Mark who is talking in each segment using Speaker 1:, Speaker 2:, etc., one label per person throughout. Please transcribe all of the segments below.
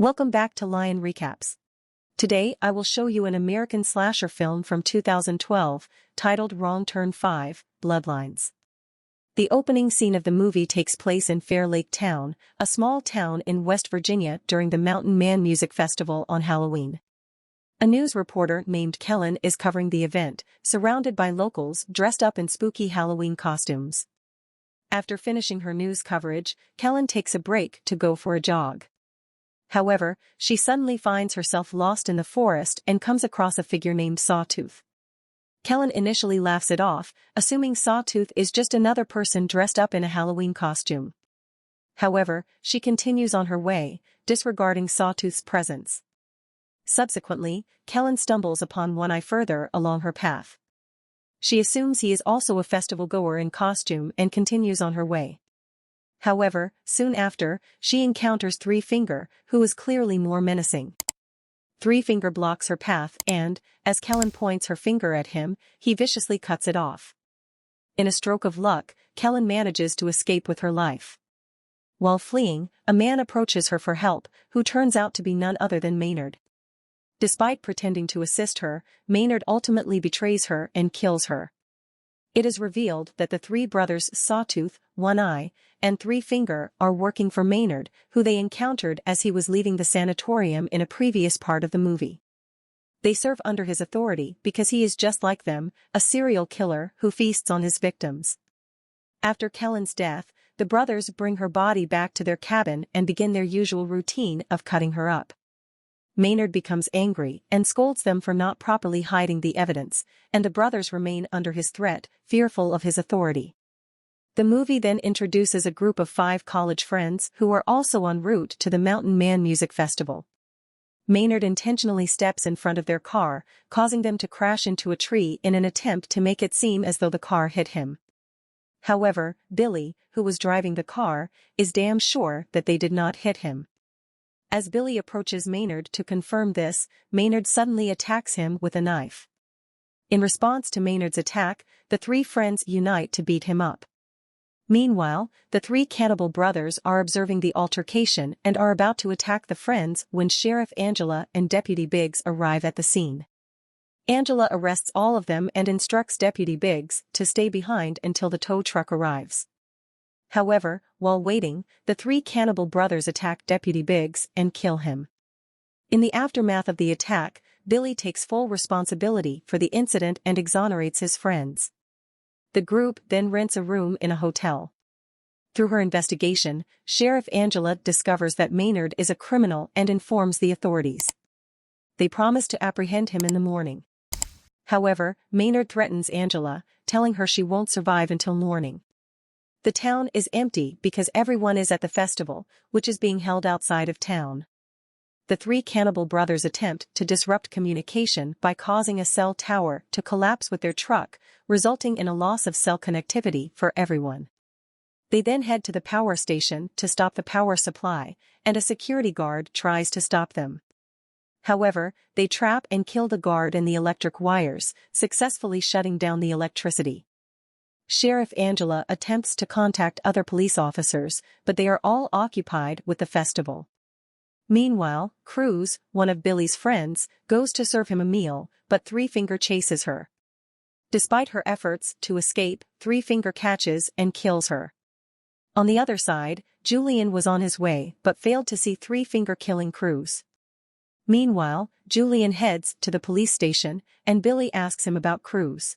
Speaker 1: Welcome back to Lion Recaps. Today I will show you an American slasher film from 2012, titled Wrong Turn 5, Bloodlines. The opening scene of the movie takes place in Fairlake Town, a small town in West Virginia during the Mountain Man Music Festival on Halloween. A news reporter named Kellen is covering the event, surrounded by locals dressed up in spooky Halloween costumes. After finishing her news coverage, Kellen takes a break to go for a jog. However, she suddenly finds herself lost in the forest and comes across a figure named Sawtooth. Kellen initially laughs it off, assuming Sawtooth is just another person dressed up in a Halloween costume. However, she continues on her way, disregarding Sawtooth's presence. Subsequently, Kellen stumbles upon One Eye further along her path. She assumes he is also a festival-goer in costume and continues on her way. However, soon after, she encounters Three Finger, who is clearly more menacing. Three Finger blocks her path and, as Kellen points her finger at him, he viciously cuts it off. In a stroke of luck, Kellen manages to escape with her life. While fleeing, a man approaches her for help, who turns out to be none other than Maynard. Despite pretending to assist her, Maynard ultimately betrays her and kills her. It is revealed that the three brothers Sawtooth, One Eye, and Three Finger are working for Maynard, who they encountered as he was leaving the sanatorium in a previous part of the movie. They serve under his authority because he is just like them, a serial killer who feasts on his victims. After Kellen's death, the brothers bring her body back to their cabin and begin their usual routine of cutting her up. Maynard becomes angry and scolds them for not properly hiding the evidence, and the brothers remain under his threat, fearful of his authority. The movie then introduces a group of 5 college friends who are also en route to the Mountain Man Music Festival. Maynard intentionally steps in front of their car, causing them to crash into a tree in an attempt to make it seem as though the car hit him. However, Billy, who was driving the car, is damn sure that they did not hit him. As Billy approaches Maynard to confirm this, Maynard suddenly attacks him with a knife. In response to Maynard's attack, the 3 friends unite to beat him up. Meanwhile, the 3 Cannibal brothers are observing the altercation and are about to attack the friends when Sheriff Angela and Deputy Biggs arrive at the scene. Angela arrests all of them and instructs Deputy Biggs to stay behind until the tow truck arrives. However, while waiting, the 3 Cannibal brothers attack Deputy Biggs and kill him. In the aftermath of the attack, Billy takes full responsibility for the incident and exonerates his friends. The group then rents a room in a hotel. Through her investigation, Sheriff Angela discovers that Maynard is a criminal and informs the authorities. They promise to apprehend him in the morning. However, Maynard threatens Angela, telling her she won't survive until morning. The town is empty because everyone is at the festival, which is being held outside of town. The 3 Cannibal brothers attempt to disrupt communication by causing a cell tower to collapse with their truck, resulting in a loss of cell connectivity for everyone. They then head to the power station to stop the power supply, and a security guard tries to stop them. However, they trap and kill the guard in the electric wires, successfully shutting down the electricity. Sheriff Angela attempts to contact other police officers, but they are all occupied with the festival. Meanwhile, Cruz, one of Billy's friends, goes to serve him a meal, but Three Finger chases her. Despite her efforts to escape, Three Finger catches and kills her. On the other side, Julian was on his way but failed to see Three Finger killing Cruz. Meanwhile, Julian heads to the police station, and Billy asks him about Cruz.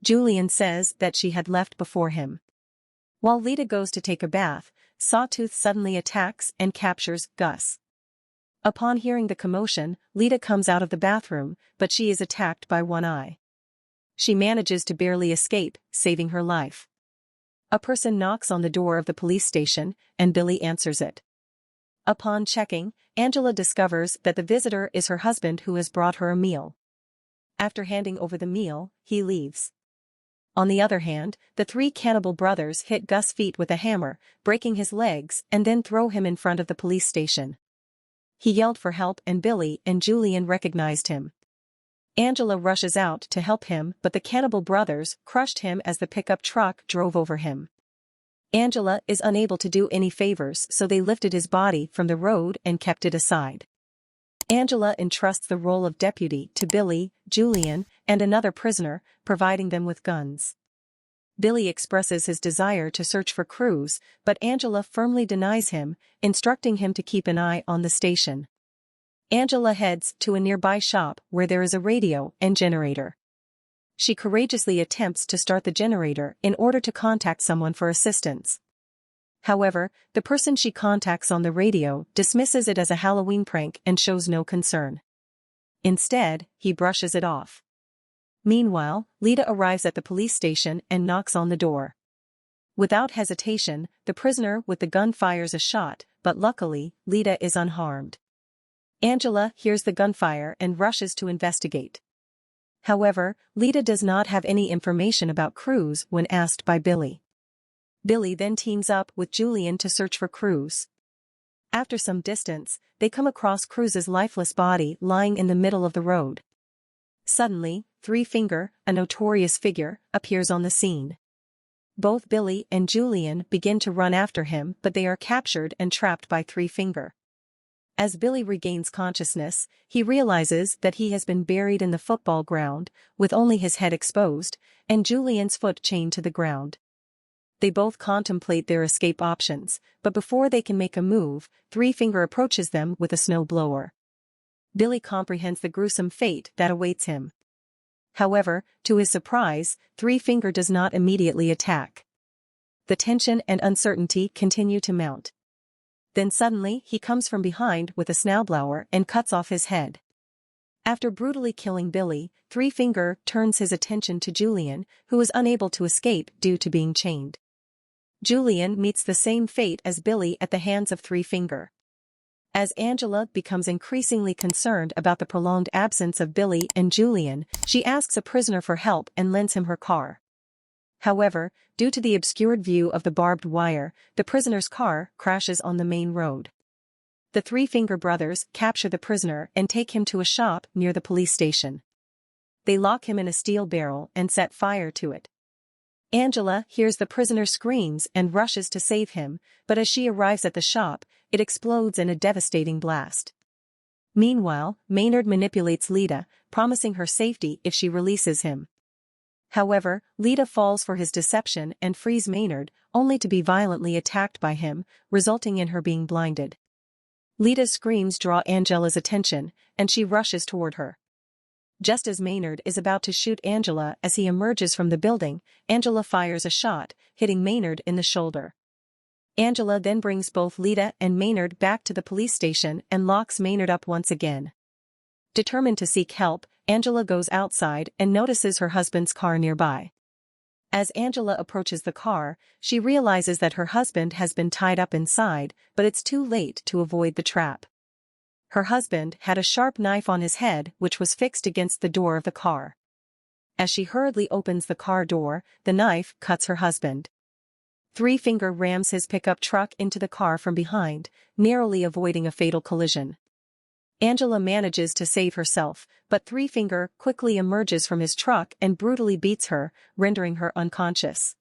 Speaker 1: Julian says that she had left before him. While Lita goes to take a bath, Sawtooth suddenly attacks and captures Gus. Upon hearing the commotion, Lita comes out of the bathroom, but she is attacked by One Eye. She manages to barely escape, saving her life. A person knocks on the door of the police station, and Billy answers it. Upon checking, Angela discovers that the visitor is her husband who has brought her a meal. After handing over the meal, he leaves. On the other hand, the 3 Cannibal brothers hit Gus' feet with a hammer, breaking his legs, and then throw him in front of the police station. He yelled for help and Billy and Julian recognized him. Angela rushes out to help him, but the Cannibal brothers crushed him as the pickup truck drove over him. Angela is unable to do any favors, so they lifted his body from the road and kept it aside. Angela entrusts the role of deputy to Billy, Julian, and another prisoner, providing them with guns. Billy expresses his desire to search for Cruz, but Angela firmly denies him, instructing him to keep an eye on the station. Angela heads to a nearby shop where there is a radio and generator. She courageously attempts to start the generator in order to contact someone for assistance. However, the person she contacts on the radio dismisses it as a Halloween prank and shows no concern. Instead, he brushes it off. Meanwhile, Lita arrives at the police station and knocks on the door. Without hesitation, the prisoner with the gun fires a shot, but luckily, Lita is unharmed. Angela hears the gunfire and rushes to investigate. However, Lita does not have any information about Cruz when asked by Billy. Billy then teams up with Julian to search for Cruz. After some distance, they come across Cruz's lifeless body lying in the middle of the road. Suddenly, Three Finger, a notorious figure, appears on the scene. Both Billy and Julian begin to run after him, but they are captured and trapped by Three Finger. As Billy regains consciousness, he realizes that he has been buried in the football ground, with only his head exposed, and Julian's foot chained to the ground. They both contemplate their escape options, but before they can make a move, Three Finger approaches them with a snowblower. Billy comprehends the gruesome fate that awaits him. However, to his surprise, Three Finger does not immediately attack. The tension and uncertainty continue to mount. Then suddenly he comes from behind with a snowblower and cuts off his head. After brutally killing Billy, Three Finger turns his attention to Julian, who is unable to escape due to being chained. Julian meets the same fate as Billy at the hands of Three Finger. As Angela becomes increasingly concerned about the prolonged absence of Billy and Julian, she asks a prisoner for help and lends him her car. However, due to the obscured view of the barbed wire, the prisoner's car crashes on the main road. The Three Finger brothers capture the prisoner and take him to a shop near the police station. They lock him in a steel barrel and set fire to it. Angela hears the prisoner screams and rushes to save him, but as she arrives at the shop, it explodes in a devastating blast. Meanwhile, Maynard manipulates Lita, promising her safety if she releases him. However, Lita falls for his deception and frees Maynard, only to be violently attacked by him, resulting in her being blinded. Lita's screams draw Angela's attention, and she rushes toward her. Just as Maynard is about to shoot Angela as he emerges from the building, Angela fires a shot, hitting Maynard in the shoulder. Angela then brings both Lita and Maynard back to the police station and locks Maynard up once again. Determined to seek help, Angela goes outside and notices her husband's car nearby. As Angela approaches the car, she realizes that her husband has been tied up inside, but it's too late to avoid the trap. Her husband had a sharp knife on his head which was fixed against the door of the car. As she hurriedly opens the car door, the knife cuts her husband. Three Finger rams his pickup truck into the car from behind, narrowly avoiding a fatal collision. Angela manages to save herself, but Three Finger quickly emerges from his truck and brutally beats her, rendering her unconscious.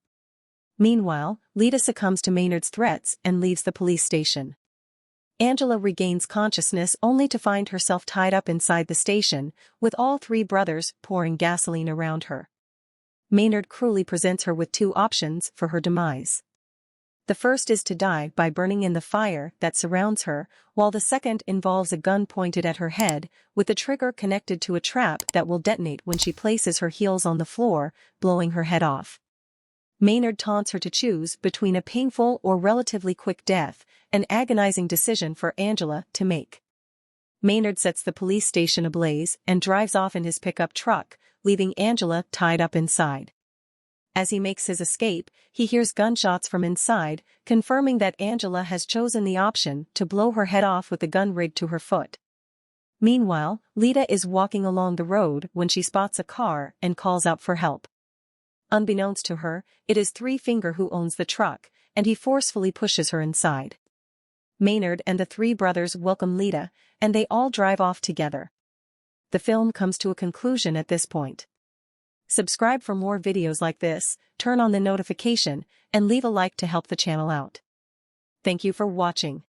Speaker 1: Meanwhile, Lita succumbs to Maynard's threats and leaves the police station. Angela regains consciousness only to find herself tied up inside the station, with all three brothers pouring gasoline around her. Maynard cruelly presents her with two options for her demise. The first is to die by burning in the fire that surrounds her, while the second involves a gun pointed at her head, with the trigger connected to a trap that will detonate when she places her heels on the floor, blowing her head off. Maynard taunts her to choose between a painful or relatively quick death, an agonizing decision for Angela to make. Maynard sets the police station ablaze and drives off in his pickup truck, leaving Angela tied up inside. As he makes his escape, he hears gunshots from inside, confirming that Angela has chosen the option to blow her head off with the gun rigged to her foot. Meanwhile, Lita is walking along the road when she spots a car and calls out for help. Unbeknownst to her, it is Three Finger who owns the truck, and he forcefully pushes her inside. Maynard and the three brothers welcome Lita, and they all drive off together. The film comes to a conclusion at this point. Subscribe for more videos like this, turn on the notification, and leave a like to help the channel out. Thank you for watching.